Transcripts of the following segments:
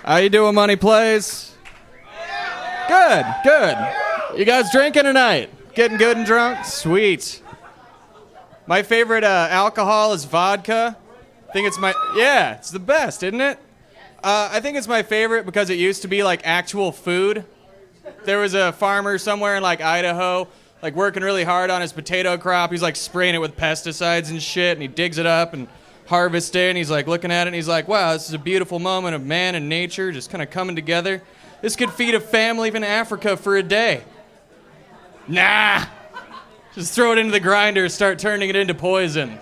How you doing, Money Plays? Good, good. You guys drinking tonight? Getting good and drunk? Sweet. My favorite alcohol is vodka. I think it's it's the best, isn't it? I think it's my favorite because it used to be like actual food. There was a farmer somewhere in like Idaho, like working really hard on his potato crop. He's like spraying it with pesticides and shit, and he digs it up and harvests it, and he's like looking at it, and he's like, wow, this is a beautiful moment of man and nature just kind of coming together. This could feed a family even in Africa for a day. Nah. Just throw it into the grinder, start turning it into poison.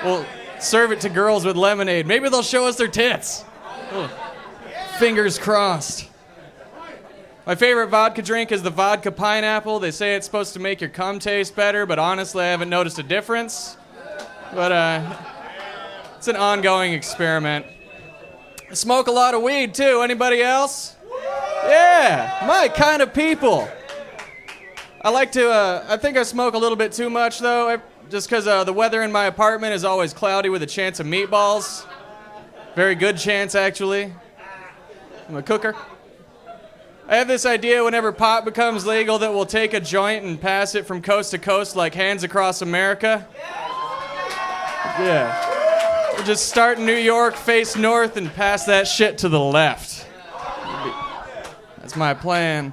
We'll serve it to girls with lemonade. Maybe they'll show us their tits. Ugh. Fingers crossed. My favorite vodka drink is the vodka pineapple. They say it's supposed to make your cum taste better, but honestly, I haven't noticed a difference. But it's an ongoing experiment. I smoke a lot of weed, too. Anybody else? Yeah, my kind of people. I like to, I think I smoke a little bit too much, though, just because the weather in my apartment is always cloudy with a chance of meatballs. Very good chance, actually. I'm a cooker. I have this idea whenever pot becomes legal that we'll take a joint and pass it from coast to coast like Hands Across America. Yeah. We'll just start in New York, face north, and pass that shit to the left. That's my plan.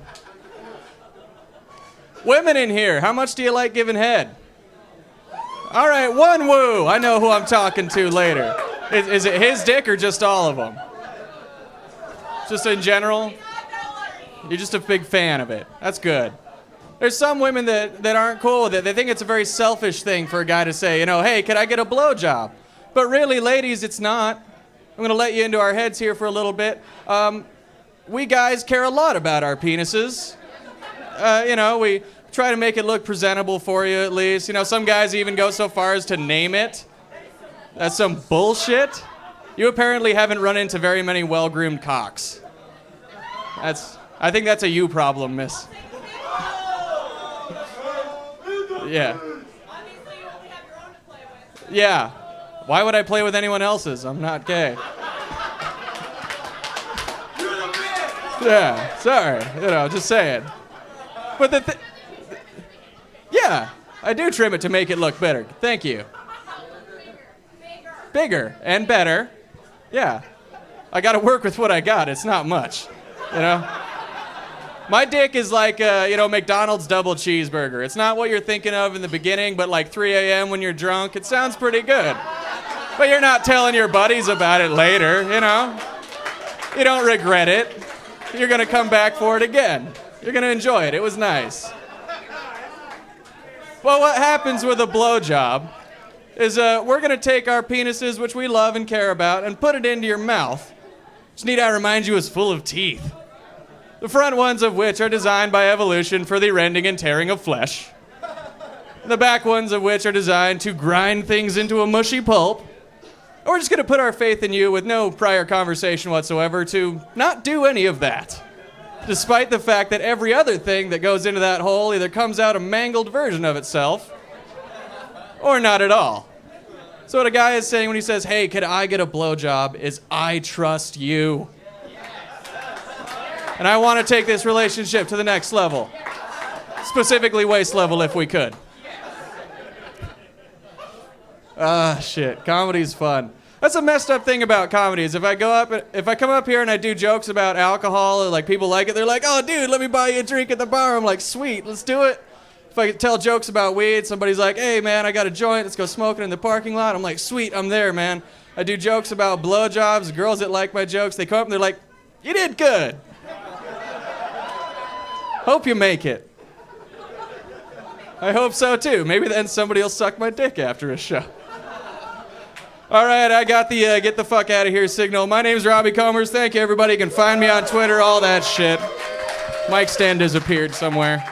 Women in here, how much do you like giving head? All right, one woo. I know who I'm talking to later. Is it his dick or just all of them? Just in general? You're just a big fan of it. That's good. There's some women that aren't cool with it. They think it's a very selfish thing for a guy to say, you know, hey, could I get a blowjob? But really, ladies, it's not. I'm going to let you into our heads here for a little bit. We guys care a lot about our penises. You know, we try to make it look presentable for you at least. You know, some guys even go so far as to name it. That's some bullshit. You apparently haven't run into very many well-groomed cocks. I think that's a you problem, miss. Yeah. Yeah. Why would I play with anyone else's? I'm not gay. Yeah, sorry. You know, just saying. But yeah, I do trim it to make it look better. Thank you. Bigger and better. Yeah. I got to work with what I got. It's not much, you know? My dick is like, McDonald's double cheeseburger. It's not what you're thinking of in the beginning, but like 3 a.m. when you're drunk, it sounds pretty good. But you're not telling your buddies about it later, you know? You don't regret it. You're going to come back for it again. You're going to enjoy it. It was nice. Well, what happens with a blowjob is we're going to take our penises, which we love and care about, and put it into your mouth. Which, need I remind you, is full of teeth. The front ones of which are designed by evolution for the rending and tearing of flesh. The back ones of which are designed to grind things into a mushy pulp. We're just going to put our faith in you with no prior conversation whatsoever to not do any of that. Despite the fact that every other thing that goes into that hole either comes out a mangled version of itself or not at all. So what a guy is saying when he says, hey, could I get a blowjob, is I trust you. And I want to take this relationship to the next level. Specifically waist level if we could. Shit. Comedy's fun. That's a messed up thing about comedy is if I come up here and I do jokes about alcohol, like people like it, they're like, oh dude, let me buy you a drink at the bar. I'm like, sweet, let's do it. If I tell jokes about weed, somebody's like, hey man, I got a joint, let's go smoking in the parking lot. I'm like, sweet, I'm there, man. I do jokes about blowjobs, girls that like my jokes, they come up and they're like, you did good. Hope you make it. I hope so too. Maybe then somebody will suck my dick after a show. All right, I got the get the fuck out of here signal. My name's Robbie Komrs. Thank you, everybody. You can find me on Twitter, all that shit. Mic stand disappeared somewhere.